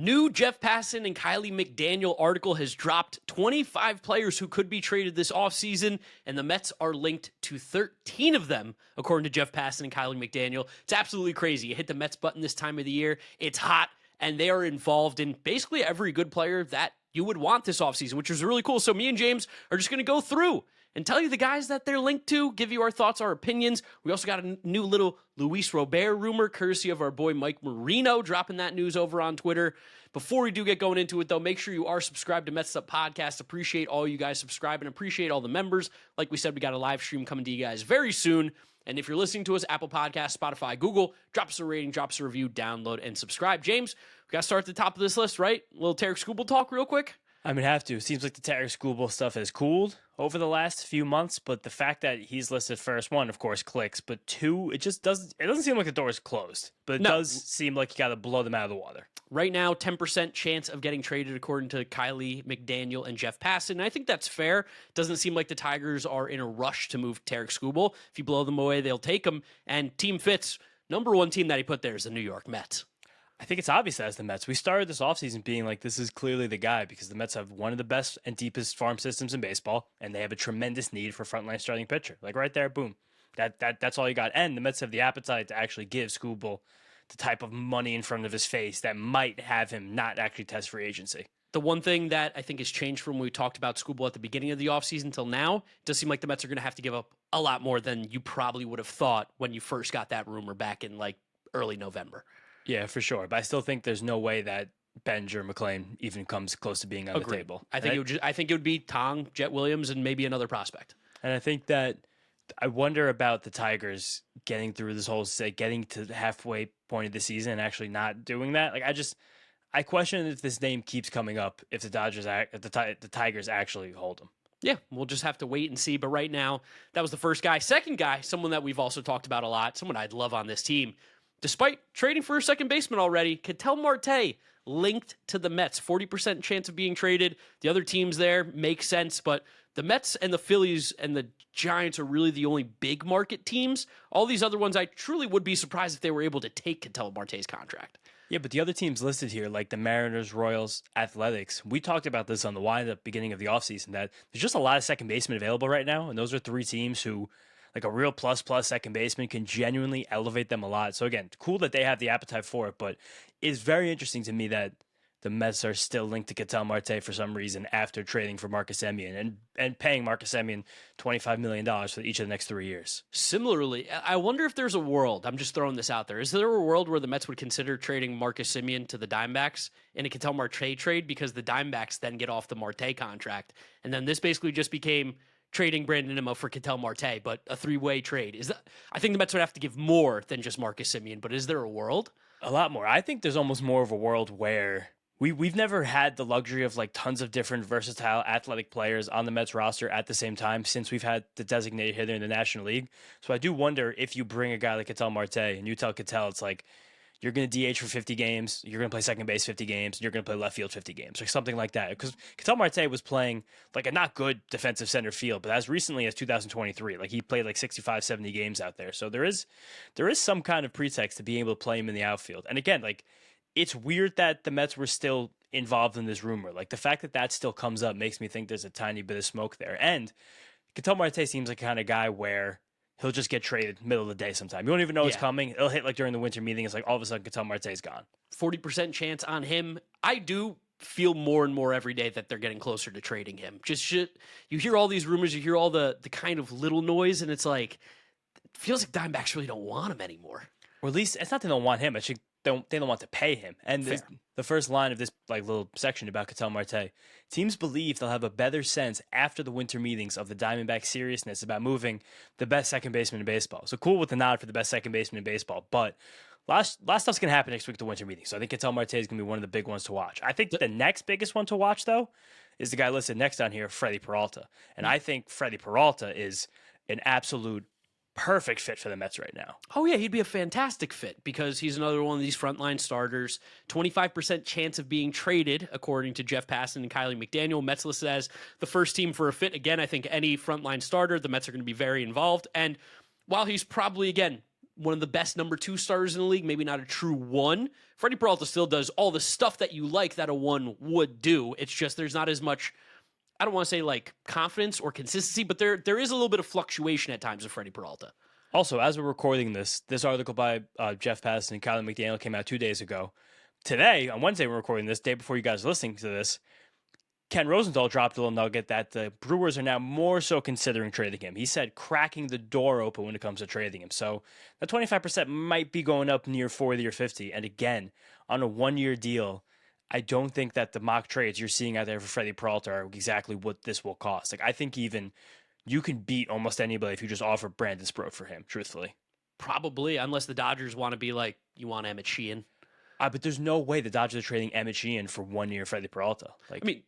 New Jeff Passan and Kiley McDaniel article has dropped 25 players who could be traded this offseason, and the Mets are linked to 13 of them, according to Jeff Passan and Kiley McDaniel. It's absolutely crazy. You hit the Mets button this time of the year, it's hot, and they are involved in basically every good player that you would want this offseason, which is really cool. So me and James are just going to go through and tell you the guys that they're linked to, give you our thoughts, our opinions. We also got a new little Luis Robert rumor, courtesy of our boy Mike Marino, dropping that news over on Twitter. Before we do get going into it, though, make sure you are subscribed to Mets'd Podcast. Appreciate all you guys subscribing. Appreciate all the members. Like we said, we got a live stream coming to you guys very soon. And if you're listening to us, Apple Podcasts, Spotify, Google, drop us a rating, drop us a review, download, and subscribe. James, we got to start at the top of this list, right? A little Tarek Skubal talk real quick. I mean, have to. It seems like the Tarek Skubal stuff has cooled over the last few months, but the fact that he's listed first, one, of course, clicks, but two, it doesn't seem like the door is closed, but it does seem like you got to blow them out of the water. Right now, 10% chance of getting traded, according to Kiley McDaniel and Jeff Passan. And I think that's fair. It doesn't seem like the Tigers are in a rush to move Tarek Skubal. If you blow them away, they'll take him. And Team Fitz, number one team that he put there is the New York Mets. I think it's obvious as the Mets. We started this offseason being like, this is clearly the guy because the Mets have one of the best and deepest farm systems in baseball, and they have a tremendous need for frontline starting pitcher. Like right there, boom. That's all you got. And the Mets have the appetite to actually give Skubal the type of money in front of his face that might have him not actually test free agency. The one thing that I think has changed from when we talked about Skubal at the beginning of the offseason until now, it does seem like the Mets are going to have to give up a lot more than you probably would have thought when you first got that rumor back in like early November. Yeah, for sure. But I still think there's no way that Benj or McLean even comes close to being on the table. I think it would be Tong, Jet Williams, and maybe another prospect. And I think that I wonder about the Tigers getting through this whole getting to the halfway point of the season and actually not doing that. Like I question if this name keeps coming up if the Tigers actually hold him. Yeah, we'll just have to wait and see. But right now, that was the first guy. Second guy, someone that we've also talked about a lot, someone I'd love on this team. Despite trading for a second baseman already, Ketel Marte linked to the Mets. 40% chance of being traded. The other teams there make sense, but the Mets and the Phillies and the Giants are really the only big market teams. All these other ones, I truly would be surprised if they were able to take Ketel Marte's contract. Yeah, but the other teams listed here, like the Mariners, Royals, Athletics, we talked about this on the wind up beginning of the offseason, that there's just a lot of second basemen available right now, and those are three teams who, like a real plus second baseman, can genuinely elevate them a lot. So again, cool that they have the appetite for it, but it's very interesting to me that the Mets are still linked to Ketel Marte for some reason after trading for Marcus Semien and paying Marcus Semien $25 million for each of the next 3 years. Similarly, I wonder if there's a world, I'm just throwing this out there, is there a world where the Mets would consider trading Marcus Semien to the Diamondbacks in a Ketel Marte trade because the Diamondbacks then get off the Marte contract, and then this basically just became trading Brandon Nimmo for Ketel Marte, but a three-way trade. I think the Mets would have to give more than just Marcus Semien, but is there a world? A lot more. I think there's almost more of a world where we've never had the luxury of like tons of different versatile athletic players on the Mets roster at the same time since we've had the designated hitter in the National League. So I do wonder if you bring a guy like Ketel Marte and you tell Ketel, it's like, you're going to DH for 50 games, you're going to play second base 50 games, and you're going to play left field 50 games, or something like that. Because Ketel Marte was playing like a not good defensive center field, but as recently as 2023, like he played like 65, 70 games out there. So there is some kind of pretext to being able to play him in the outfield. And again, like it's weird that the Mets were still involved in this rumor. Like the fact that still comes up makes me think there's a tiny bit of smoke there. And Ketel Marte seems like the kind of guy where he'll just get traded middle of the day sometime. You won't even know it's coming. It'll hit like during the winter meeting. It's like all of a sudden Ketel Marte's gone. 40% chance on him. I do feel more and more every day that they're getting closer to trading him. You hear all these rumors, you hear all the kind of little noise, and it's like, it feels like Diamondbacks really don't want him anymore. Or at least it's not that they don't want him. Actually, they don't want to pay him. And the first line of this like little section about Ketel Marte, teams believe they'll have a better sense after the winter meetings of the Diamondbacks' seriousness about moving the best second baseman in baseball. So cool with the nod for the best second baseman in baseball, but last stuff's going to happen next week at the winter meeting. So I think Ketel Marte is going to be one of the big ones to watch. I think the next biggest one to watch, though, is the guy listed next on here, Freddy Peralta. And I think Freddy Peralta is an absolute perfect fit for the Mets right now. Oh, yeah, he'd be a fantastic fit because he's another one of these frontline starters. 25% chance of being traded, according to Jeff Passan and Kiley McDaniel. Mets listed as the first team for a fit. Again, I think any frontline starter, the Mets are going to be very involved. And while he's probably, again, one of the best number 2 starters in the league, maybe not a true 1. Freddy Peralta still does all the stuff that you like that a 1 would do. It's just there's not as much, I don't want to say like confidence or consistency, but there is a little bit of fluctuation at times with Freddy Peralta. Also, as we're recording this article by Jeff Passan and Kiley McDaniel came out 2 days ago. Today, on Wednesday, we're recording this, day before you guys are listening to this, Ken Rosenthal dropped a little nugget that the Brewers are now more so considering trading him. He said cracking the door open when it comes to trading him. So that 25% might be going up near 40 or 50. And again, on a 1-year deal, I don't think that the mock trades you're seeing out there for Freddy Peralta are exactly what this will cost. Like, I think even you can beat almost anybody if you just offer Brandon Sproat for him, truthfully. Probably, unless the Dodgers want to be like, you want Emmett Sheehan. But there's no way the Dodgers are trading Emmett Sheehan for 1 year Freddy Peralta. Like, I mean,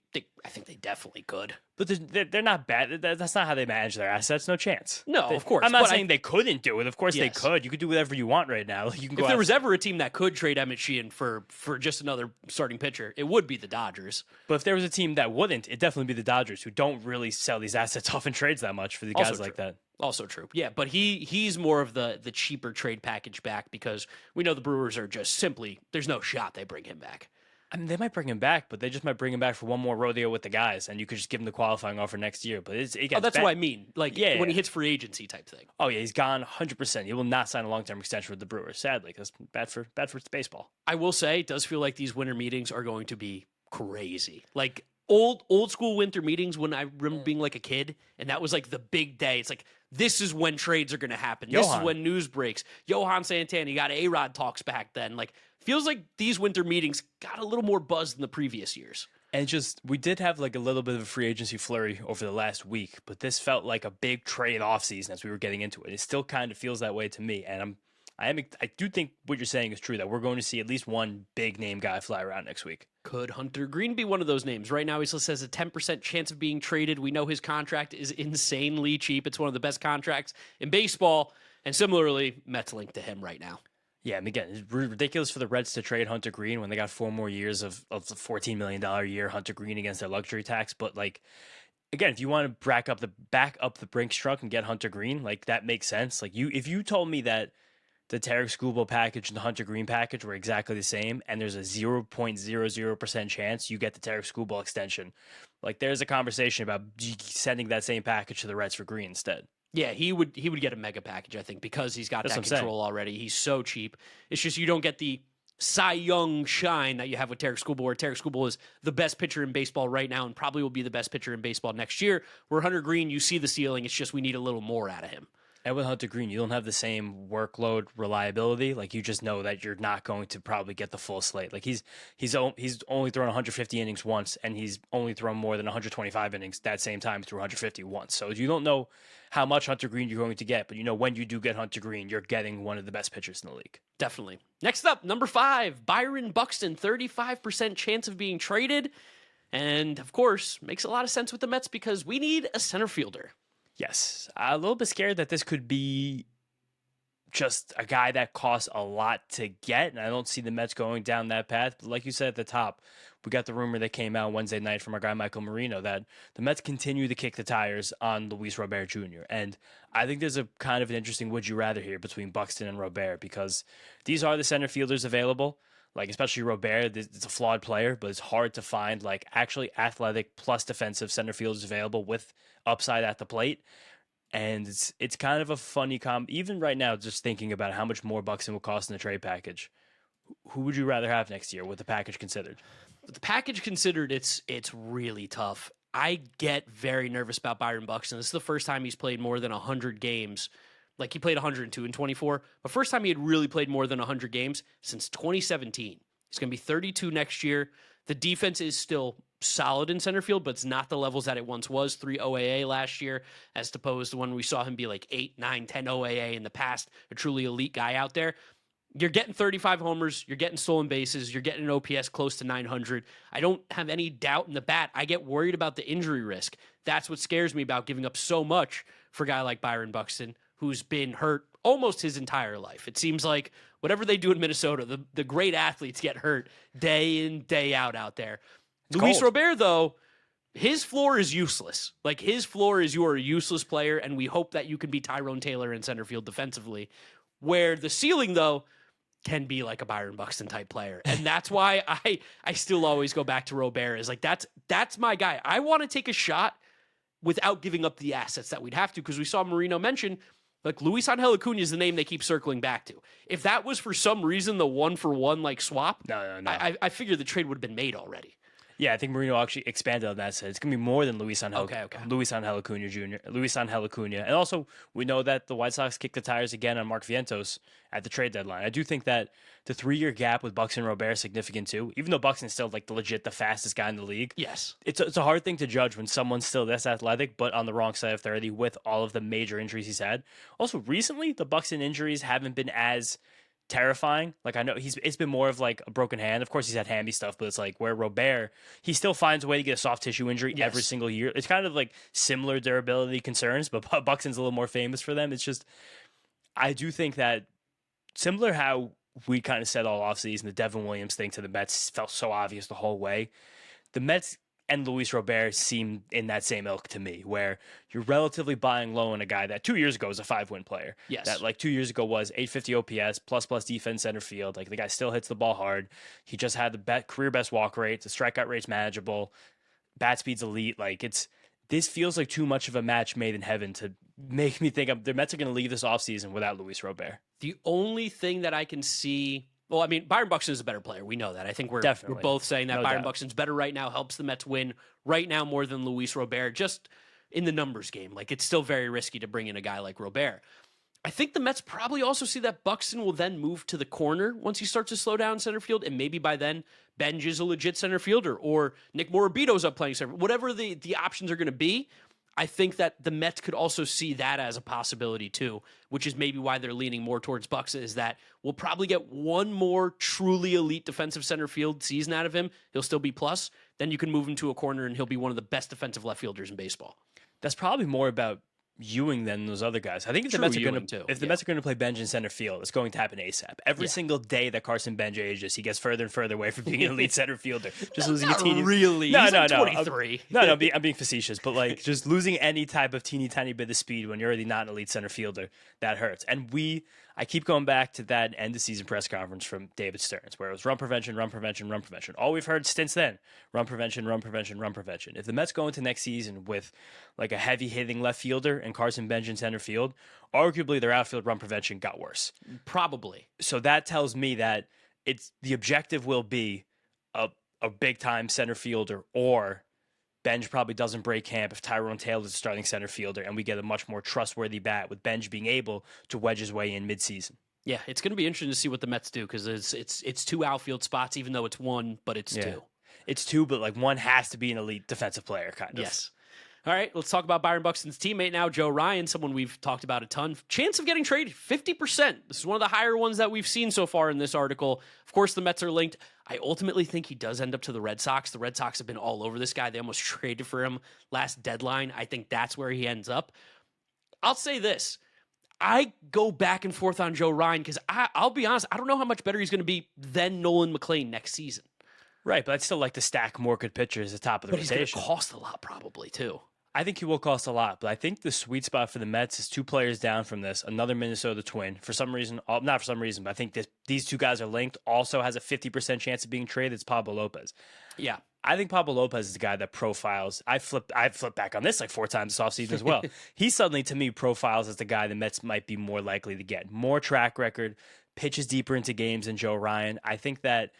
I think they definitely could. But they're not bad. That's not how they manage their assets. No chance. No, of course. I'm not saying they couldn't do it. Of course they Yes. could. You could do whatever you want right now. You can go If there out. was ever a team that could trade Emmett Sheehan for just another starting pitcher, it would be the Dodgers. But if there was a team that wouldn't, it'd definitely be the Dodgers, who don't really sell these assets off in trades that much for the guys like that. Also true. Yeah, but he's more of the cheaper trade package back because we know the Brewers are just simply, there's no shot they bring him back. I mean, they might bring him back, but they just might bring him back for one more rodeo with the guys, and you could just give him the qualifying offer next year. But it gets that's bad. what I mean. Like, Yeah, when yeah. he hits free agency type thing. Oh, yeah, he's gone 100%. He will not sign a long-term extension with the Brewers, sadly. That's bad for baseball. I will say, it does feel like these winter meetings are going to be crazy. Like, old school winter meetings when I remember being like a kid, and that was like the big day. It's like, this is when trades are going to happen. This is when news breaks. Johan Santana, you got A-Rod talks back then. Like, feels like these winter meetings got a little more buzz than the previous years. And just, we did have like a little bit of a free agency flurry over the last week, but this felt like a big trade offseason as we were getting into it. It still kind of feels that way to me. And I do think what you're saying is true, that we're going to see at least one big name guy fly around next week. Could Hunter Green be one of those names? Right now, he still says a 10% chance of being traded. We know his contract is insanely cheap. It's one of the best contracts in baseball. And similarly, Mets linked to him right now. Yeah, and again, it's ridiculous for the Reds to trade Hunter Green when they got 4 more years of the $14 million a year Hunter Green against their luxury tax. But like, again, if you want to back up the Brinks truck and get Hunter Green, like that makes sense. Like if you told me that the Tarek Skubal package and the Hunter Green package were exactly the same, and there's a 0.00% chance you get the Tarek Skubal extension, like there's a conversation about sending that same package to the Reds for Green instead. Yeah, he would get a mega package, I think, because he's got that control already. He's so cheap. It's just you don't get the Cy Young shine that you have with Tarek Skubal, where Tarek Skubal is the best pitcher in baseball right now and probably will be the best pitcher in baseball next year. Where Hunter Green, you see the ceiling. It's just we need a little more out of him. And with Hunter Green, you don't have the same workload reliability. Like, you just know that you're not going to probably get the full slate. Like, he's only thrown 150 innings once, and he's only thrown more than 125 innings that same time through 150 once. So you don't know how much Hunter Green you're going to get, but you know when you do get Hunter Green, you're getting one of the best pitchers in the league. Definitely. Next up, number 5, Byron Buxton, 35% chance of being traded. And, of course, makes a lot of sense with the Mets because we need a center fielder. Yes. A little bit scared that this could be just a guy that costs a lot to get, and I don't see the Mets going down that path. But like you said at the top, we got the rumor that came out Wednesday night from our guy Michael Marino that the Mets continue to kick the tires on Luis Robert Jr. And I think there's a kind of an interesting would you rather here between Buxton and Robert, because these are the center fielders available. Like, especially Robert, it's a flawed player, but it's hard to find like actually athletic plus defensive center fielders available with upside at the plate. And it's kind of a funny even right now, just thinking about how much more Buxton will cost in the trade package. Who would you rather have next year with the package considered? With the package considered, it's really tough. I get very nervous about Byron Buxton. This is the first time he's played more than 100 games. Like, he played 102 in 24, but first time he had really played more than 100 games since 2017. He's going to be 32 next year. The defense is still solid in center field, but it's not the levels that it once was. 3 OAA last year, as opposed to when we saw him be like 8, 9, 10 OAA in the past, a truly elite guy out there. You're getting 35 homers, you're getting stolen bases, you're getting an OPS close to 900. I don't have any doubt in the bat. I get worried about the injury risk. That's what scares me about giving up so much for a guy like Byron Buxton, who's been hurt almost his entire life. It seems like whatever they do in Minnesota, the great athletes get hurt day in, day out there. Luis Robert, though, his floor is useless. Like, his floor is you are a useless player, and we hope that you can be Tyrone Taylor in center field defensively. where the ceiling, though, can be like a Byron Buxton type player. And that's why I still always go back to Robert. Is like, that's my guy. I want to take a shot without giving up the assets that we'd have to, because we saw Marino mention, like, Luis Angel Acuna is the name they keep circling back to. If that was for some reason the 1-for-1 like swap, No. I figured the trade would have been made already. Yeah, I think Marino actually expanded on that. Said it's going to be more than Luis Angel Acuna Jr., Luis Angel Acuna. And also, we know that the White Sox kicked the tires again on Mark Vientos at the trade deadline. I do think that the 3-year gap with Buxton and Robert is significant too, even though Buxton's still like the fastest guy in the league. Yes. It's a hard thing to judge when someone's still this athletic, but on the wrong side of 30 with all of the major injuries he's had. Also, recently, the Buxton injuries haven't been as terrifying. Like, I know it's been more of like a broken hand. Of course, he's had hammy stuff, but it's like where Robert, he still finds a way to get a soft tissue injury every single year. It's kind of like similar durability concerns, but Buxton's a little more famous for them. It's just, I do think that similar how we kind of said all offseason, the Devin Williams thing to the Mets felt so obvious the whole way. The Mets and Luis Robert seem in that same ilk to me, where you're relatively buying low on a guy that 2 years ago was a 5-win player. Yes. That like 2 years ago was 850 OPS, plus defense center field. Like, the guy still hits the ball hard. He just had the career best walk rate. The strikeout rate's manageable. Bat speed's elite. Like, this feels like too much of a match made in heaven to make me think the Mets are going to leave this offseason without Luis Robert. The only thing that I can see, well, I mean, Byron Buxton is a better player. We know that. I think we're both saying that Byron Buxton's better right now, helps the Mets win right now more than Luis Robert, just in the numbers game. Like, it's still very risky to bring in a guy like Robert. I think the Mets probably also see that Buxton will then move to the corner once he starts to slow down center field, and maybe by then Benj is a legit center fielder, or Nick Morabito's up playing center. Whatever the options are going to be, I think that the Mets could also see that as a possibility too, which is maybe why they're leaning more towards Buxton, is that we'll probably get one more truly elite defensive center field season out of him. He'll still be plus. Then you can move him to a corner and he'll be one of the best defensive left fielders in baseball. That's probably more about Ewing than those other guys. I think if the Mets are going to play Benj in center field, it's going to happen ASAP. Every single day that Carson Benj ages, he gets further and further away from being an elite center fielder. Just losing a teeny. Really? No, He's no, like no. 23. I'm being facetious, but like just losing any type of teeny tiny bit of speed when you're already not an elite center fielder, that hurts. And I keep going back to that end of season press conference from David Stearns, where it was run prevention, run prevention, run prevention. All we've heard since then, run prevention, run prevention, run prevention. If the Mets go into next season with like a heavy hitting left fielder and Carson Benj in center field, arguably their outfield run prevention got worse. Probably. So that tells me that the objective will be a big time center fielder, or Benj probably doesn't break camp if Tyrone Taylor is a starting center fielder, and we get a much more trustworthy bat with Benj being able to wedge his way in midseason. Yeah, it's going to be interesting to see what the Mets do, because it's two outfield spots, even though it's one, but it's two. It's two, but like one has to be an elite defensive player, kind of. Yes. All right, let's talk about Byron Buxton's teammate now, Joe Ryan, someone we've talked about a ton. Chance of getting traded, 50%. This is one of the higher ones that we've seen so far in this article. Of course, the Mets are linked. I ultimately think he does end up to the Red Sox. The Red Sox have been all over this guy. They almost traded for him last deadline. I think that's where he ends up. I'll say this. I go back and forth on Joe Ryan because I'll be honest, I don't know how much better he's going to be than Nolan McLean next season. Right, but I'd still like to stack more good pitchers at the top of the rotation. He's going to cost a lot probably too. I think he will cost a lot, but I think the sweet spot for the Mets is two players down from this, another Minnesota Twin. For some reason, not for some reason, but I think these two guys are linked. Also has a 50% chance of being traded. It's Pablo Lopez. Yeah. I think Pablo Lopez is the guy that profiles. I've flipped back on this like 4 times this offseason as well. He suddenly, to me, profiles as the guy the Mets might be more likely to get. More track record, pitches deeper into games than Joe Ryan. I think that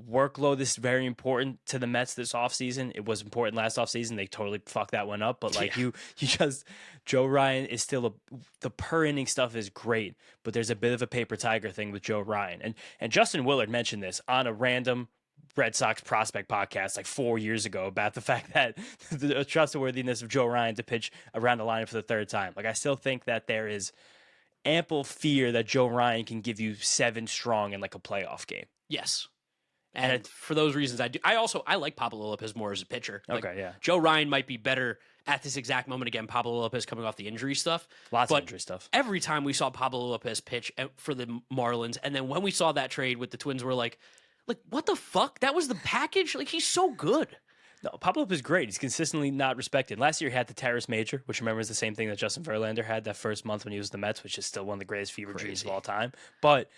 workload is very important to the Mets this offseason. It was important last offseason. They totally fucked that one up. But like you just, Joe Ryan is still the per inning stuff is great, but there's a bit of a paper tiger thing with Joe Ryan. And Justin Willard mentioned this on a random Red Sox prospect podcast like 4 years ago about the fact that the trustworthiness of Joe Ryan to pitch around the lineup for the third time. Like, I still think that there is ample fear that Joe Ryan can give you 7 strong in like a playoff game. Yes. And for those reasons, I do. I like Pablo Lopez more as a pitcher. Like, okay, yeah. Joe Ryan might be better at this exact moment. Again, Pablo Lopez coming off the injury stuff. Lots of injury stuff. Every time we saw Pablo Lopez pitch for the Marlins, and then when we saw that trade with the Twins, we're like, what the fuck? That was the package? Like, he's so good. No, Pablo is great. He's consistently not respected. Last year he had the Terrace Major, which remember is the same thing that Justin Verlander had that first month when he was the Mets, which is still one of the greatest fever dreams of all time. But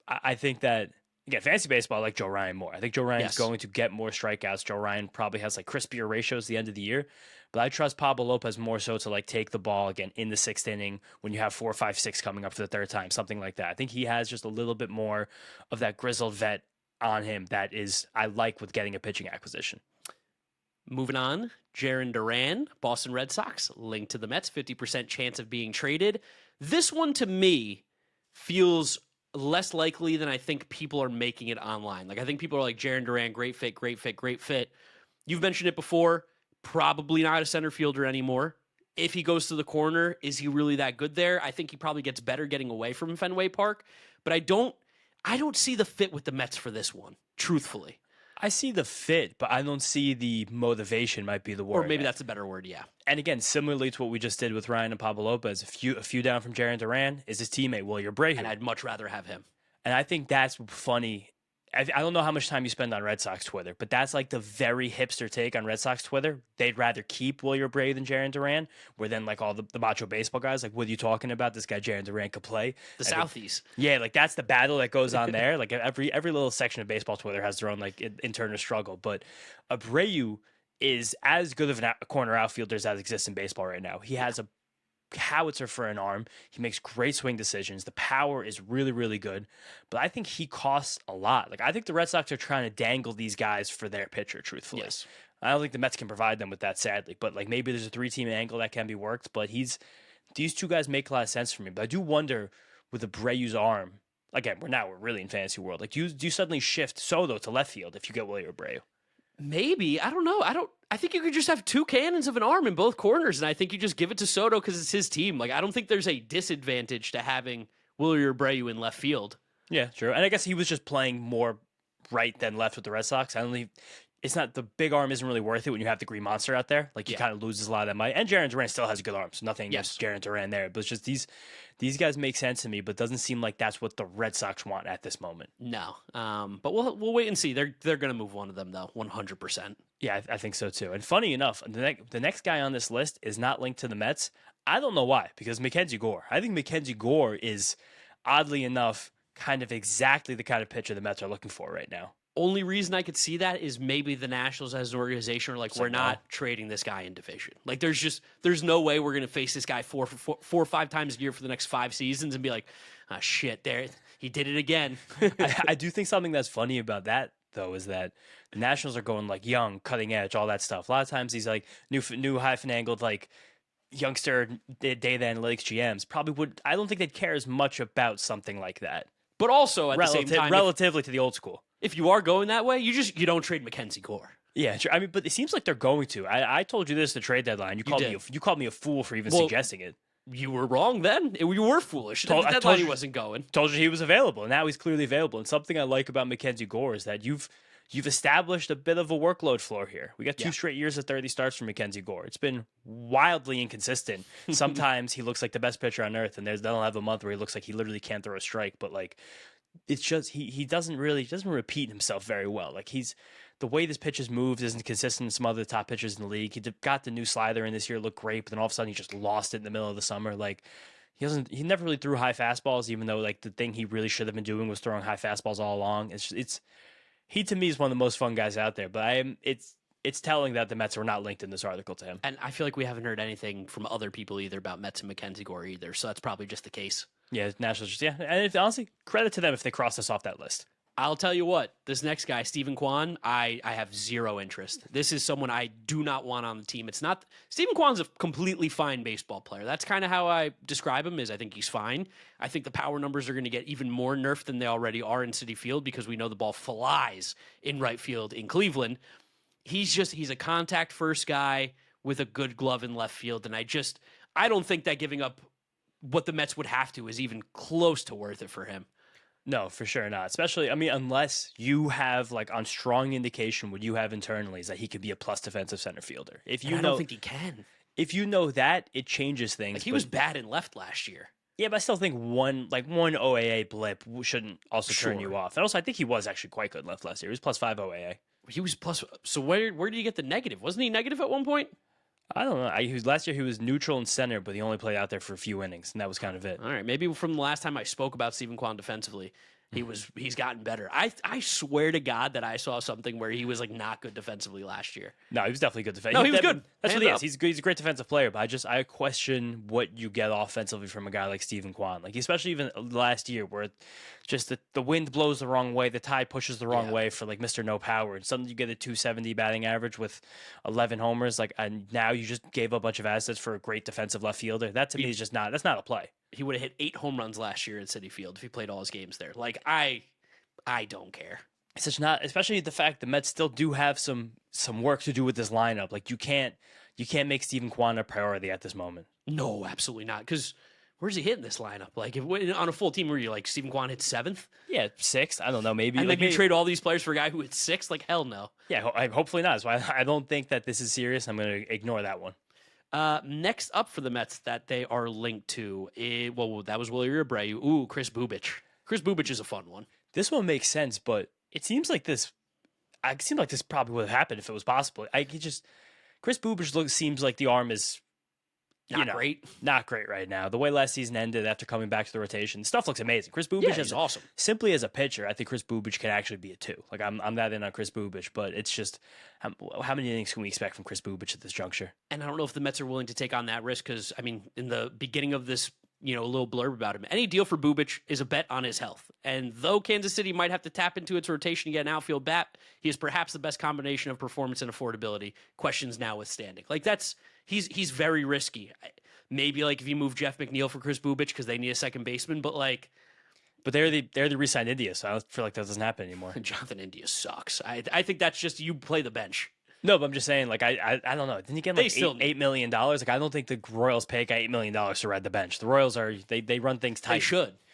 I think that, again, fantasy baseball, I like Joe Ryan more. I think Joe Ryan's going to get more strikeouts. Joe Ryan probably has like crispier ratios at the end of the year. But I trust Pablo Lopez more so to like take the ball again in the sixth inning when you have 4, 5, 6 coming up for the third time, something like that. I think he has just a little bit more of that grizzled vet on him that is I like with getting a pitching acquisition. Moving on, Jarren Duran, Boston Red Sox, linked to the Mets, 50% chance of being traded. This one to me feels less likely than I think people are making it online. Like I think people are like Jarren Duran, great fit, great fit, great fit. You've mentioned it before, probably not a center fielder anymore. If he goes to the corner, is he really that good there? I think he probably gets better getting away from Fenway Park, but I don't see the fit with the Mets for this one, truthfully. I see the fit, but I don't see the motivation might be the word. Or maybe that's a better word, yeah. And again, similarly to what we just did with Ryan and Pablo Lopez, a few down from Jarren Duran is his teammate, Wilyer Abreu. And I'd much rather have him. And I think that's funny. I don't know how much time you spend on Red Sox Twitter, but that's like the very hipster take on Red Sox Twitter. They'd rather keep Wilyer Abreu than Jarren Duran, where then like all the macho baseball guys, like, what are you talking about? This guy Jarren Duran could play. The Southies. Yeah, like that's the battle that goes on there. Like every little section of baseball Twitter has their own like internal struggle. But Abreu is as good of a corner outfielder as exists in baseball right now. He has a howitzer for an arm. He makes great swing decisions. The power is really, really good. But I think he costs a lot. Like I think the Red Sox are trying to dangle these guys for their pitcher, truthfully. Yes. I don't think the Mets can provide them with that, sadly. But like maybe there's a 3-team angle that can be worked. But these two guys make a lot of sense for me. But I do wonder with Abreu's arm, again, we're really in fantasy world. Like do you suddenly shift Soto to left field if you get Wilyer Abreu? Maybe. I don't know. I think you could just have two cannons of an arm in both corners, and I think you just give it to Soto because it's his team. Like, I don't think there's a disadvantage to having Wilyer Abreu in left field. Yeah, true. And I guess he was just playing more right than left with the Red Sox. It's not the big arm isn't really worth it when you have the Green Monster out there. Like, he kind of loses a lot of that might. And Jarren Duran still has a good arm, so nothing against Jarren Duran there. But it's just these guys make sense to me, but it doesn't seem like that's what the Red Sox want at this moment. No. But we'll wait and see. They're going to move one of them, though, 100%. Yeah, I think so, too. And funny enough, the next guy on this list is not linked to the Mets. I don't know why, because Mackenzie Gore. I think Mackenzie Gore is, oddly enough, kind of exactly the kind of pitcher the Mets are looking for right now. Only reason I could see that is maybe the Nationals as an organization are like, we're not trading this guy in division. Like, there's no way we're going to face this guy four or five times a year for the next 5 seasons and be like, oh, shit, there, he did it again. I do think something that's funny about that, though, is that the Nationals are going like young, cutting edge, all that stuff. A lot of times these like new hyphen-angled like youngster data analytics GMs I don't think they'd care as much about something like that. But also at the same time, relatively to the old school. If you are going that way, you don't trade Mackenzie Gore. Yeah, sure. I mean, but it seems like they're going to. I told you this at the trade deadline. You called me a fool for even suggesting it. You were wrong then. You were foolish. The deadline he wasn't going. Told you he was available, and now he's clearly available. And something I like about Mackenzie Gore is that you've established a bit of a workload floor here. We got 2 straight years of 30 starts from Mackenzie Gore. It's been wildly inconsistent. Sometimes he looks like the best pitcher on earth, and they'll have a month where he looks like he literally can't throw a strike. But like, it's just he doesn't repeat himself very well. Like the way this pitch is moved isn't consistent with some other top pitchers in the league. He got the new slider in this year, looked great, but then all of a sudden he just lost it in the middle of the summer. Like he never really threw high fastballs, even though like the thing he really should have been doing was throwing high fastballs all along. He to me is one of the most fun guys out there, but it's telling that the Mets were not linked in this article to him. And I feel like we haven't heard anything from other people either about Mets and Mackenzie Gore either, so that's probably just the case. Yeah, Nationals and honestly, credit to them if they cross us off that list. I'll tell you what, this next guy, Stephen Kwan, I have zero interest. This is someone I do not want on the team. Stephen Kwan's a completely fine baseball player. That's kind of how I describe him, is I think he's fine. I think the power numbers are going to get even more nerfed than they already are in Citi Field because we know the ball flies in right field in Cleveland. He's a contact first guy with a good glove in left field. And I don't think that giving up what the Mets would have to is even close to worth it for him. No, for sure not. Especially, I mean, unless you have like on strong indication what you have internally is that he could be a plus defensive center fielder. I don't think he can. If you know that, it changes things. Like he was bad in left last year. Yeah, but I still think one OAA blip shouldn't also turn you off. And also, I think he was actually quite good in left last year. He was +5 OAA. He was plus. So where did he get the negative? Wasn't he negative at one point? I don't know. Last year he was neutral and center, but he only played out there for a few innings, and that was kind of it. All right, maybe from the last time I spoke about Stephen Kwan defensively, he's gotten better. I swear to God that I saw something where he was like not good defensively last year. No, he was definitely good defensively. No, he was good. That's Hand what he is. up. He's a great defensive player, but I question what you get offensively from a guy like Stephen Kwan. Like especially even last year, where just the wind blows the wrong way, the tide pushes the wrong way for like Mr. No Power, and suddenly you get a 270 batting average with 11 homers. Like, and now you just gave a bunch of assets for a great defensive left fielder. That to me is just that's not a play. He would have hit 8 home runs last year at Citi Field if he played all his games there. Like I don't care. It's just not, especially the fact the Mets still do have some work to do with this lineup. Like you can't make Stephen Kwan a priority at this moment. No, absolutely not. Because where's he hitting this lineup? Like if on a full team, where you like Stephen Kwan hit 7th, Yeah, 6th. I don't know. Maybe and like then you trade all these players for a guy who hit 6th. Like hell no. Yeah, hopefully not. So I don't think that this is serious. I'm going to ignore that one. Next up for the Mets that they are linked to, that was Willie Abreu. Ooh, Chris Bubich. Chris Bubich is a fun one. This one makes sense, but it seems like this probably would have happened if it was possible. Chris Bubich seems like the arm is great. Not great right now. The way last season ended after coming back to the rotation, stuff looks amazing. Chris Bubich is awesome. Simply as a pitcher, I think Chris Bubich can actually be a 2. Like I'm that in on Chris Bubich, but it's just how many innings can we expect from Chris Bubich at this juncture? And I don't know if the Mets are willing to take on that risk because, I mean, in the beginning of this, a little blurb about him, any deal for Bubich is a bet on his health. And though Kansas City might have to tap into its rotation to get an outfield bat, he is perhaps the best combination of performance and affordability, questions notwithstanding. Like he's very risky. Maybe like if you move Jeff McNeil for Chris Bubich because they need a second baseman, but they're the re-signed India, so I don't feel like that doesn't happen anymore. Jonathan India sucks. I think that's just you play the bench. No, but I'm just saying, like, I don't know. Didn't he get like $8 million? Like, I don't think the Royals pay a guy $8 million to ride the bench. The Royals they run things tight.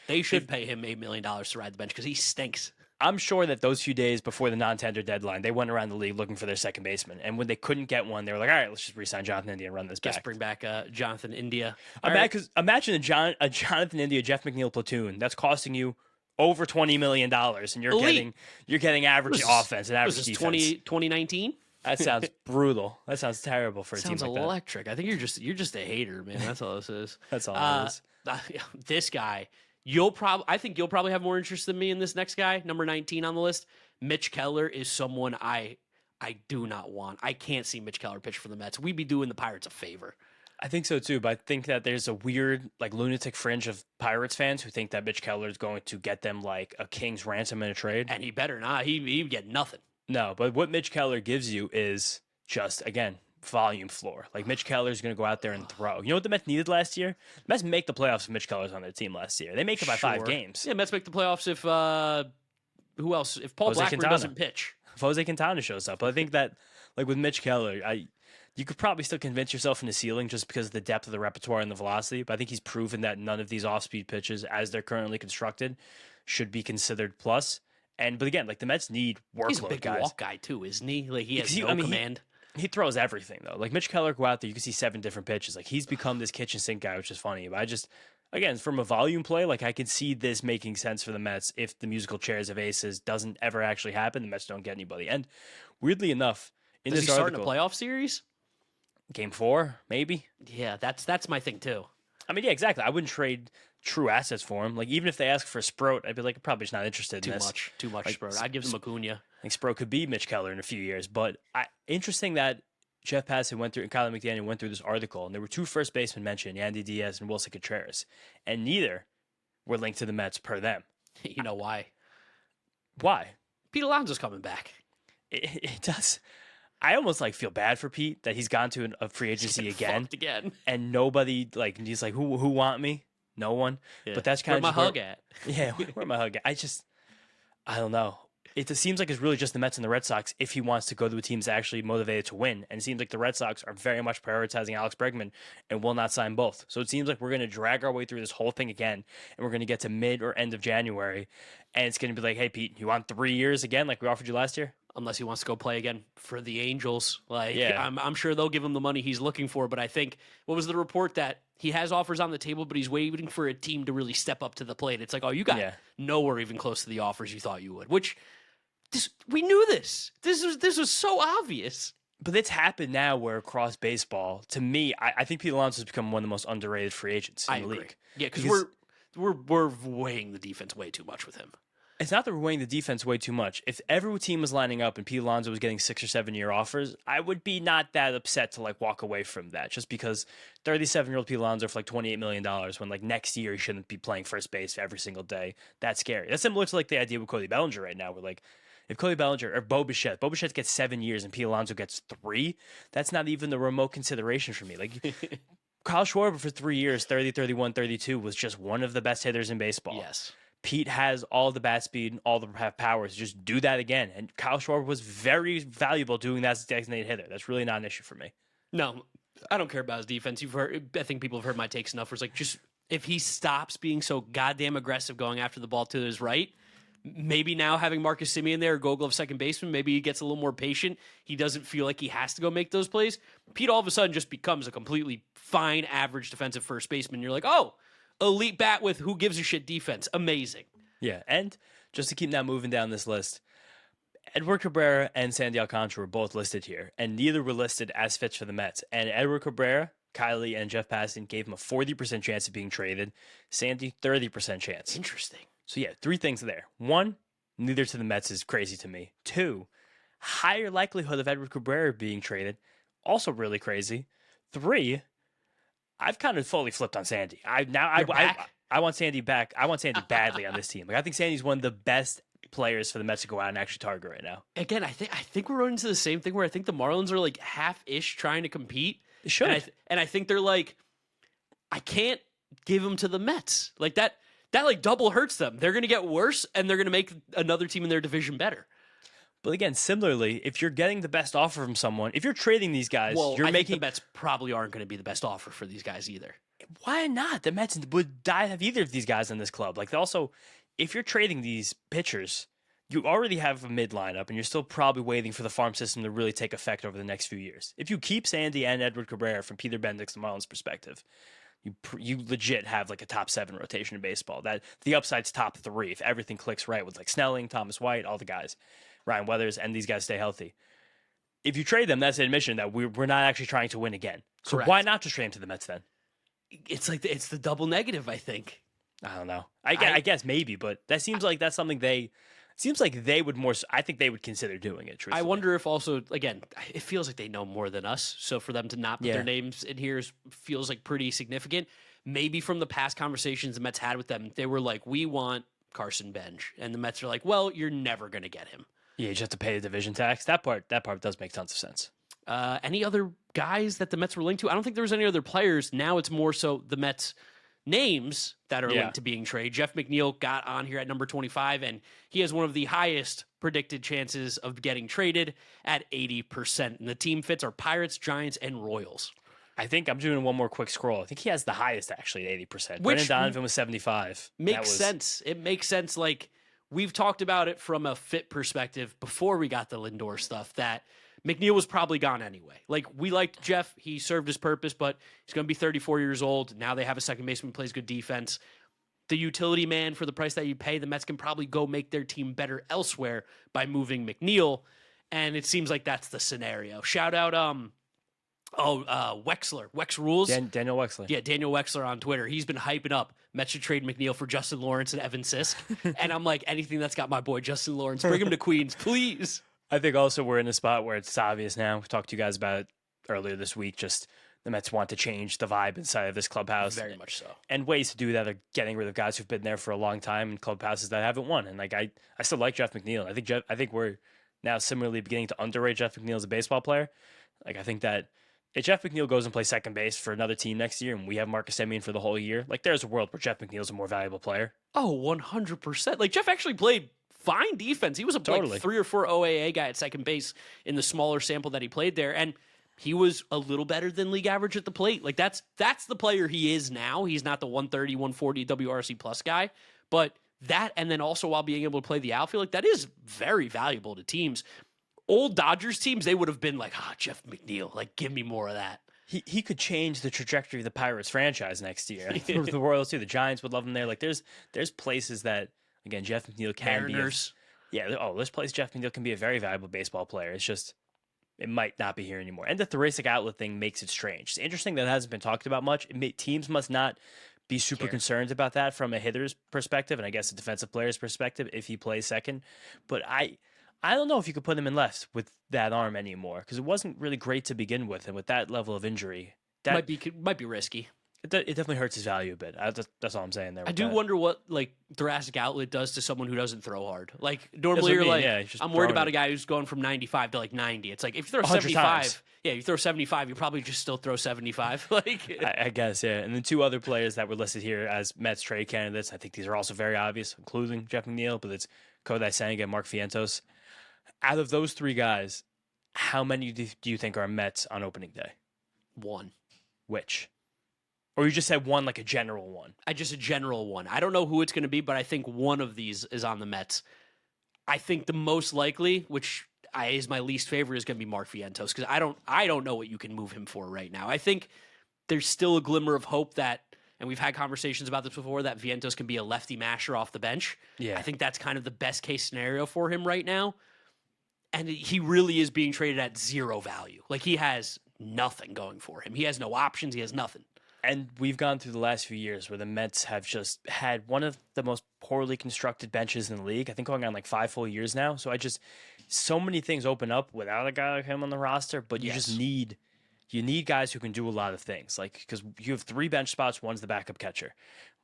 They should pay him $8 million to ride the bench because he stinks. I'm sure that those few days before the non-tender deadline, they went around the league looking for their second baseman. And when they couldn't get one, they were like, all right, let's just re-sign Jonathan India and run this back. Just bring back Jonathan India. Because imagine a Jonathan India, Jeff McNeil platoon that's costing you over $20 million, and you're getting average offense and average defense. 2019? That sounds brutal. That sounds terrible for a team like that. Sounds electric. I think you're just a hater, man. That's all this is. That's all it is. This guy, I think you'll probably have more interest than me in this next guy, number 19 on the list. Mitch Keller is someone I do not want. I can't see Mitch Keller pitch for the Mets. We'd be doing the Pirates a favor. I think so too, but I think that there's a weird, like, lunatic fringe of Pirates fans who think that Mitch Keller is going to get them like a king's ransom in a trade. And he better not. He'd get nothing. No, but what Mitch Keller gives you is just, again, volume floor. Like, Mitch Keller's going to go out there and throw. You know what the Mets needed last year? The Mets make the playoffs if Mitch Keller's on their team last year. They make it by 5 games. Yeah, Mets make the playoffs if, who else? If Paul Blackburn doesn't pitch. If Jose Quintana shows up. But I think that, like, with Mitch Keller, you could probably still convince yourself in the ceiling just because of the depth of the repertoire and the velocity. But I think he's proven that none of these off-speed pitches, as they're currently constructed, should be considered plus. But again, like, the Mets need workload guys. He's a big walk guy too, isn't he? Like, he has command. He throws everything though. Like, Mitch Keller go out there, you can see 7 different pitches. Like, he's become this kitchen sink guy, which is funny. But again, from a volume play, like, I could see this making sense for the Mets if the musical chairs of aces doesn't ever actually happen. The Mets don't get anybody. And weirdly enough, Does he start in a playoff series? Game 4, maybe. Yeah, that's my thing too. I mean, yeah, exactly. I wouldn't trade true assets for him. Like, even if they ask for Sproat, I'd be like, probably just not interested in this. Too much like, Sproat. I'd give him Acuna. I think Sproat could be Mitch Keller in a few years. But interesting that Jeff Passan went through and Kiley McDaniel went through this article, and there were 2 first basemen mentioned, Yandy Diaz and Wilson Contreras, and neither were linked to the Mets per them. You know why? Why? Pete Alonso's coming back. It does. I almost like feel bad for Pete that he's gone to a free agency again, and nobody like he's like who want me? No one. Yeah. But that's kind of where my hug at. Yeah, where my hug at? I don't know. It seems like it's really just the Mets and the Red Sox if he wants to go to a team that's actually motivated to win. And it seems like the Red Sox are very much prioritizing Alex Bregman and will not sign both. So it seems like we're going to drag our way through this whole thing again, and we're going to get to mid or end of January, and it's going to be like, hey, Pete, you want 3 years again like we offered you last year? Unless he wants to go play again for the Angels. Like, yeah. I'm sure they'll give him the money he's looking for, but I think, what was the report that he has offers on the table, but he's waiting for a team to really step up to the plate? It's like, oh, you got nowhere even close to the offers you thought you would, which We knew this. This was so obvious. But it's happened now where across baseball, to me, I think Pete Alonso has become one of the most underrated free agents in the league. Yeah, because we're weighing the defense way too much with him. It's not that we're weighing the defense way too much. If every team was lining up and Pete Alonso was getting 6 or 7 year offers, I would be not that upset to like walk away from that. Just because 37-year-old Pete Alonso for like $28 million when like next year he shouldn't be playing first base every single day. That's scary. That's similar to like the idea with Cody Bellinger right now. Where like if Cody Bellinger or Bo Bichette gets 7 years and Pete Alonso gets 3, that's not even the remote consideration for me. Like Kyle Schwarber for 3 years, 30, 31, 32 was just one of the best hitters in baseball. Yes. Pete has all the bat speed and all the powers. Just do that again. And Kyle Schwarber was very valuable doing that as a designated hitter. That's really not an issue for me. No, I don't care about his defense. I think people have heard my takes enough. Where it's like, just if he stops being so goddamn aggressive going after the ball to his right, maybe now having Marcus Semien there, Gold Glove second baseman, maybe he gets a little more patient. He doesn't feel like he has to go make those plays. Pete all of a sudden just becomes a completely fine, average defensive first baseman. You're like, oh, elite bat with who gives a shit defense. Amazing. Yeah, and just to keep now moving down this list, Edward Cabrera and Sandy Alcantara were both listed here, and neither were listed as fits for the Mets. And Edward Cabrera, Kiley, and Jeff Passan gave him a 40% chance of being traded. Sandy, 30% chance. Interesting. So yeah, 3 things there. 1, neither to the Mets is crazy to me. 2, higher likelihood of Edward Cabrera being traded. Also really crazy. 3, I've kind of fully flipped on Sandy. I want Sandy back. I want Sandy badly on this team. Like I think Sandy's one of the best players for the Mets to go out and actually target right now. Again, I think we're running into the same thing where I think the Marlins are like half-ish trying to compete. They should. And I think they're like, I can't give them to the Mets. Like that like double hurts them. They're going to get worse and they're going to make another team in their division better. But again, similarly, if you're getting the best offer from someone, if you're trading these guys, I think the Mets probably aren't going to be the best offer for these guys either. Why not? The Mets would die to have either of these guys in this club. Like also, if you're trading these pitchers, you already have a mid lineup, and you're still probably waiting for the farm system to really take effect over the next few years. If you keep Sandy and Edward Cabrera from Peter Bendix and Marlins' perspective, you legit have like a top 7 rotation in baseball. That the upside's top 3 if everything clicks right with like Snelling, Thomas White, all the guys. Ryan Weathers, and these guys stay healthy. If you trade them, that's an admission that we're not actually trying to win again. So Correct. Why not just trade them to the Mets then? It's like it's the double negative, I think. I don't know. I guess maybe, but that seems like that's something seems like they would more. I think they would consider doing it. Truthfully. I wonder if also, again, it feels like they know more than us. So for them to not put their names in here feels like pretty significant. Maybe from the past conversations the Mets had with them, they were like, we want Carson Bench. And the Mets are like, well, you're never going to get him. Yeah, you just have to pay the division tax. That part does make tons of sense. Any other guys that the Mets were linked to? I don't think there was any other players. Now it's more so the Mets names that are linked to being traded. Jeff McNeil got on here at number 25, and he has one of the highest predicted chances of getting traded at 80%. And the team fits are Pirates, Giants, and Royals. I think I'm doing one more quick scroll. I think he has the highest actually at 80%. Brendan Donovan was 75. Makes sense. It makes sense. Like, we've talked about it from a fit perspective before we got the Lindor stuff, that McNeil was probably gone anyway. Like, we liked Jeff. He served his purpose, but he's going to be 34 years old. Now they have a second baseman who plays good defense. The utility man for the price that you pay, the Mets can probably go make their team better elsewhere by moving McNeil. And it seems like that's the scenario. Shout out, Wexler. Wex Rules. Daniel Wexler. Yeah, Daniel Wexler on Twitter. He's been hyping up Mets should trade McNeil for Justin Lawrence and Evan Sisk. And I'm like, anything that's got my boy Justin Lawrence, bring him to Queens, please. I think also we're in a spot where it's obvious now. We talked to you guys about it earlier this week. Just the Mets want to change the vibe inside of this clubhouse. Very much so. And ways to do that are getting rid of guys who've been there for a long time and clubhouses that haven't won. And like I still like Jeff McNeil. I think we're now similarly beginning to underrate Jeff McNeil as a baseball player. Like I think that if Jeff McNeil goes and plays second base for another team next year and we have Marcus Semien for the whole year, like there's a world where Jeff McNeil's a more valuable player. Oh, 100%. Like Jeff actually played fine defense. He was a like 3 or 4 OAA guy at second base in the smaller sample that he played there. And he was a little better than league average at the plate. Like that's the player he is now. He's not the 130, 140 WRC plus guy, but that, and then also while being able to play the outfield, like that is very valuable to teams. Old Dodgers teams, they would have been like, Jeff McNeil, like give me more of that. He could change the trajectory of the Pirates franchise next year. The Royals too. The Giants would love him there. Like there's places that, again, Jeff McNeil can Mariners. Yeah. Oh, this place Jeff McDaniel can be a very valuable baseball player. It's just it might not be here anymore. And the thoracic outlet thing makes it strange. It's interesting that it hasn't been talked about much. Teams must not be super concerned about that from a hitter's perspective, and I guess a defensive player's perspective if he plays second. But I don't know if you could put him in left with that arm anymore because it wasn't really great to begin with, and with that level of injury, that might be risky. It definitely hurts his value a bit. That's all I'm saying there. I do wonder what like thoracic outlet does to someone who doesn't throw hard. Like normally you're like, I'm worried about a guy who's going from 95 to like 90. It's like if you throw 75, times. Yeah, you throw 75, you probably just still throw 75. Like I guess, yeah. And then two other players that were listed here as Mets trade candidates. I think these are also very obvious, including Jeff McNeil, but it's Kodai Senga and Mark Vientos. Out of those three guys, how many do you think are Mets on opening day? One. Which? Or you just said one, like a general one? Just a general one. I don't know who it's going to be, but I think one of these is on the Mets. I think the most likely, which is my least favorite, is going to be Mark Vientos because I don't know what you can move him for right now. I think there's still a glimmer of hope that, and we've had conversations about this before, that Vientos can be a lefty masher off the bench. Yeah, I think that's kind of the best case scenario for him right now. And he really is being traded at zero value. Like he has nothing going for him. He has no options. He has nothing. And we've gone through the last few years where the Mets have just had one of the most poorly constructed benches in the league. I think going on like 5 full years now. So so many things open up without a guy like him on the roster, but you just need guys who can do a lot of things. Like, because you have 3 bench spots, one's the backup catcher.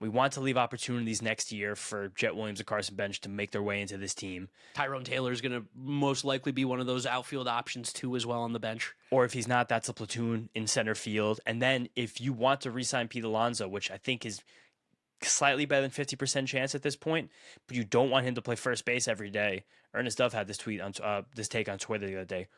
We want to leave opportunities next year for Jet Williams and Carson Bench to make their way into this team. Tyrone Taylor is going to most likely be one of those outfield options too as well on the bench. Or if he's not, that's a platoon in center field. And then if you want to re-sign Pete Alonso, which I think is slightly better than 50% chance at this point, but you don't want him to play first base every day. Ernest Dove had this take on Twitter the other day.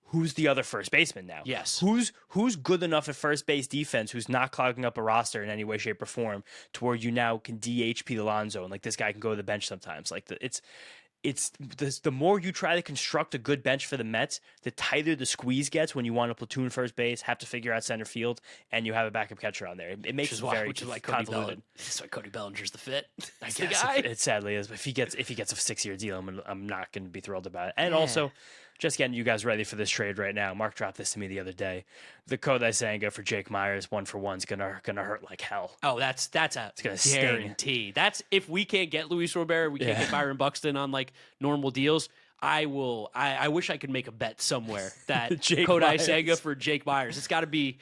Who's the other first baseman now? Yes. Who's good enough at first base defense, who's not clogging up a roster in any way, shape, or form, to where you now can DH Pete Alonso and like this guy can go to the bench sometimes. Like the more you try to construct a good bench for the Mets, the tighter the squeeze gets when you want to platoon first base, have to figure out center field, and you have a backup catcher on there. It makes it very convoluted. That's why Cody Bellinger's the fit. That's I guess the guy. It sadly is. But if he gets a 6-year deal, I'm not going to be thrilled about it. And also, just getting you guys ready for this trade right now. Mark dropped this to me the other day. The Kodai Senga for Jake Myers 1-for-1 is gonna hurt like hell. Oh, that's a guarantee. That's if we can't get Luis Robert, we can't get Byron Buxton on like normal deals. I wish I could make a bet somewhere that Kodai Senga for Jake Myers. It's got to be.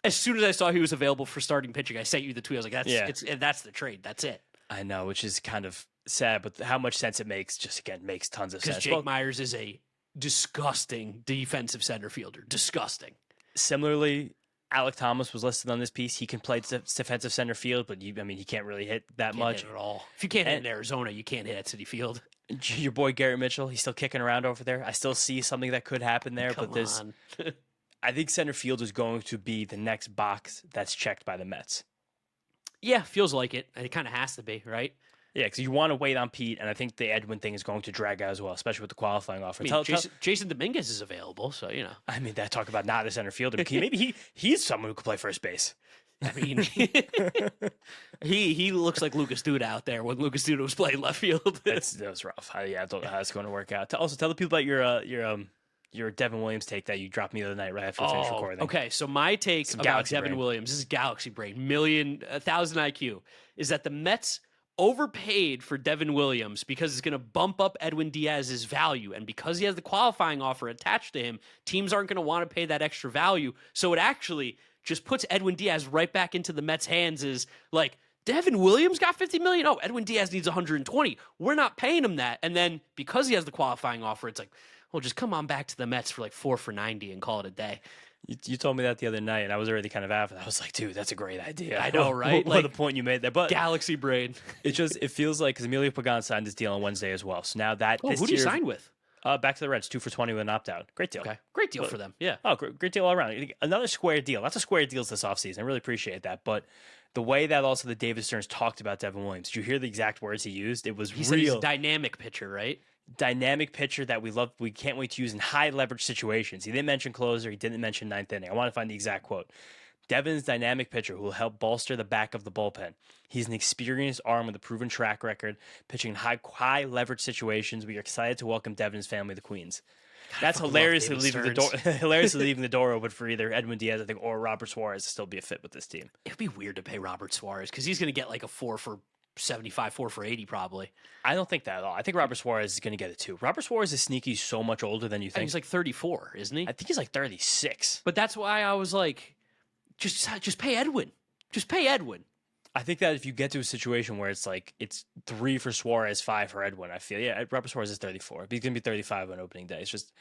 As soon as I saw he was available for starting pitching, I sent you the tweet. I was like, that's the trade. That's it. I know, which is kind of sad, but how much sense it makes just again makes tons of sense. Because Jake Myers is a disgusting defensive center fielder. Disgusting. Similarly, Alec Thomas was listed on this piece. He can play defensive center field, but he can't really hit that much hit at all. If you can't hit in Arizona, you can't hit at Citi Field. Your boy Garrett Mitchell, he's still kicking around over there. I still see something that could happen there, I think center field is going to be the next box that's checked by the Mets. Yeah, feels like it. It kind of has to be, right? Yeah, because you want to wait on Pete, and I think the Edwin thing is going to drag out as well, especially with the qualifying offer. Jason Dominguez is available, so you know. I mean, that talk about not a center fielder. Maybe he's someone who could play first base. I mean, he looks like Lucas Duda out there when Lucas Duda was playing left field. That was rough. I don't know how it's going to work out. Also, tell the people about your Devin Williams take that you dropped me the other night right after we finished recording. Okay, so my take about Devin Williams, this is Galaxy Brain, 1,000 IQ, is that the Mets overpaid for Devin Williams because it's going to bump up Edwin Diaz's value. And because he has the qualifying offer attached to him, teams aren't going to want to pay that extra value. So it actually just puts Edwin Diaz right back into the Mets' hands is like, Devin Williams got $50 million. Oh, Edwin Diaz needs 120. We're not paying him that. And then because he has the qualifying offer, it's like, well, just come on back to the Mets for like 4 for $90 and call it a day. You told me that the other night, and I was already kind of after. I was like, dude, that's a great idea. I know, right? What the point you made there. But Galaxy Brain. It feels like, because Emilio Pagan signed this deal on Wednesday as well. So now that who did you sign with? Back to the Reds, 2 for 20 with an opt-out. Great deal. Okay. Great deal for them. Yeah. Oh, great deal all around. Another square deal. Lots of square deals this offseason. I really appreciate that. But the way that also the David Stearns talked about Devin Williams, did you hear the exact words he used? It was he said he's a dynamic pitcher, right? Dynamic pitcher that we love. We can't wait to use in high leverage situations. He didn't mention closer. He didn't mention ninth inning. I want to find the exact quote. Devin's dynamic pitcher who will help bolster the back of the bullpen. He's an experienced arm with a proven track record, pitching in high leverage situations. We are excited to welcome Devin's family, the Queens. That's hilariously leaving the door leaving the door open for either Edwin Diaz, I think, or Robert Suarez to still be a fit with this team. It'd be weird to pay Robert Suarez because he's going to get like a 4 for 75, 4 for 80 probably. I don't think that at all. I think Robert Suarez is going to get it too. Robert Suarez is sneaky so much older than you think. He's like 34, isn't he? I think he's like 36. But that's why I was like, just pay Edwin. Just pay Edwin. I think that if you get to a situation where it's like it's 3 for Suarez, 5 for Edwin, I feel Robert Suarez is 34. He's going to be 35 on opening day. It's just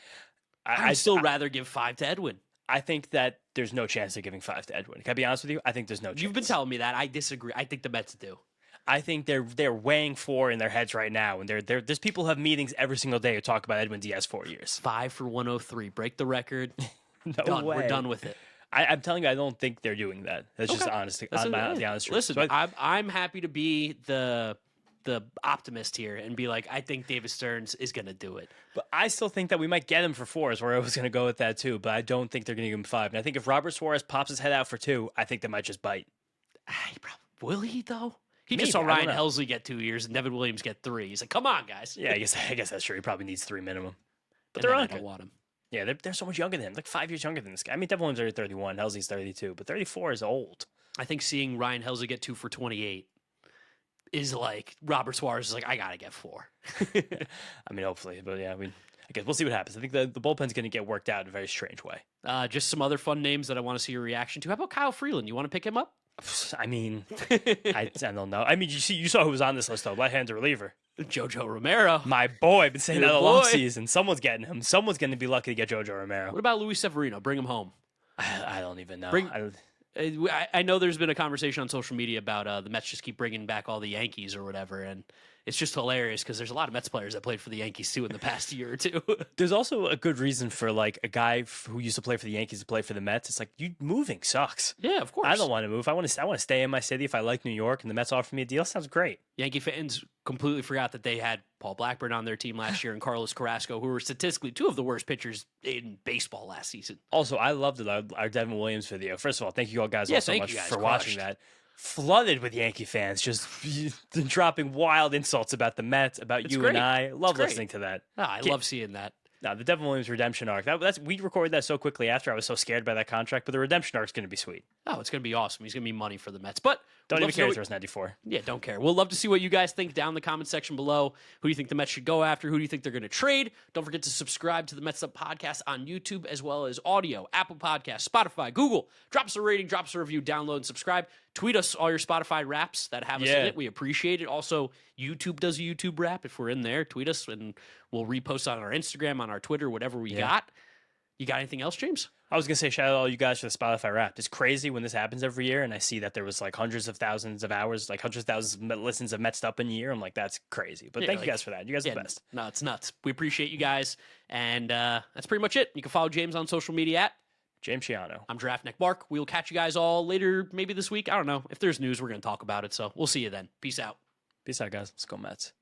I'd still rather give 5 to Edwin. I think that there's no chance they're giving 5 to Edwin. Can I be honest with you? I think there's no chance. You've been telling me that. I disagree. I think the Mets do. I think they're weighing 4 in their heads right now, and there's people who have meetings every single day who talk about Edwin Diaz 4 years. 5 for 103. Break the record. No done. way. We're done with it. I'm telling you, I don't think they're doing that. That's Okay. just honest. The honest truth. Listen, So I'm happy to be the optimist here and be like, I think David Stearns is going to do it. but I still think that we might get him for 4 is where I was going to go with that too. But I don't think they're going to give him 5. And I think if Robert Suarez pops his head out for 2, I think they might just bite. Will he though? He Maybe, just saw I Ryan don't know. Helsley get 2 years and Devin Williams get 3. He's like, come on, guys. Yeah, I guess that's true. He probably needs 3 minimum. But And they're then on I don't want him. Yeah, they're so much younger than him. Like 5 years younger than this guy. I mean, Devin Williams is 31. Helsley's 32. But 34 is old. I think seeing Ryan Helsley get 2 for 28 is like Robert Suarez is like, I got to get 4. I mean, hopefully. But yeah, I guess we'll see what happens. I think the bullpen's going to get worked out in a very strange way. Just some other fun names that I want to see your reaction to. How about Kyle Freeland? You want to pick him up? I mean, I don't know. I mean, you saw who was on this list, though. Left-handed reliever. Jojo Romero. My boy. I've been saying Your that all boy. season. Someone's getting him. Someone's going to be lucky to get Jojo Romero. What about Luis Severino? Bring him home. I don't even know. I know there's been a conversation on social media about the Mets just keep bringing back all the Yankees or whatever, and it's just hilarious because there's a lot of Mets players that played for the Yankees too in the past year or two. There's also a good reason for like a guy who used to play for the Yankees to play for the Mets. It's like you moving sucks. Yeah, of course. I don't want to move. I want to stay in my city. If I like New York and the Mets offer me a deal, sounds great. Yankee fans completely forgot that they had Paul Blackburn on their team last year and Carlos Carrasco, who were statistically 2 of the worst pitchers in baseball last season. Also, I loved our Devin Williams video. First of all, thank you all guys Yeah, all so thank much you guys. for watching that. Flooded with Yankee fans, just dropping wild insults about the Mets, about It's you great. and I. Love It's great. listening to that. I love seeing that. No, the Devin Williams redemption arc. We recorded that so quickly after I was so scared by that contract, but the redemption arc is going to be sweet. Oh, it's going to be awesome. He's going to be money for the Mets. But Don't we'd even love to care know if there's 94. Yeah, don't care. We'll love to see what you guys think down in the comment section below. Who do you think the Mets should go after? Who do you think they're going to trade? Don't forget to subscribe to the Mets'd podcast on YouTube as well as audio, Apple Podcasts, Spotify, Google. Drop us a rating, drop us a review, download, and subscribe. Tweet us all your Spotify raps that have us in it. We appreciate it. Also, YouTube does a YouTube rap. If we're in there, tweet us and we'll repost on our Instagram, on our Twitter, whatever we got. You got anything else, James? I was going to say, shout out to all you guys for the Spotify Wrapped. It's crazy when this happens every year, and I see that there was like hundreds of thousands of hours, like hundreds of thousands of listens of Mets'd Up in a year. I'm like, that's crazy. But thank you guys for that. You guys are the best. No, it's nuts. We appreciate you guys. And that's pretty much it. You can follow James on social media at James Chiano. I'm Giraffe Neck Bark. We will catch you guys all later, maybe this week. I don't know. If there's news, we're going to talk about it. So we'll see you then. Peace out. Peace out, guys. Let's go Mets.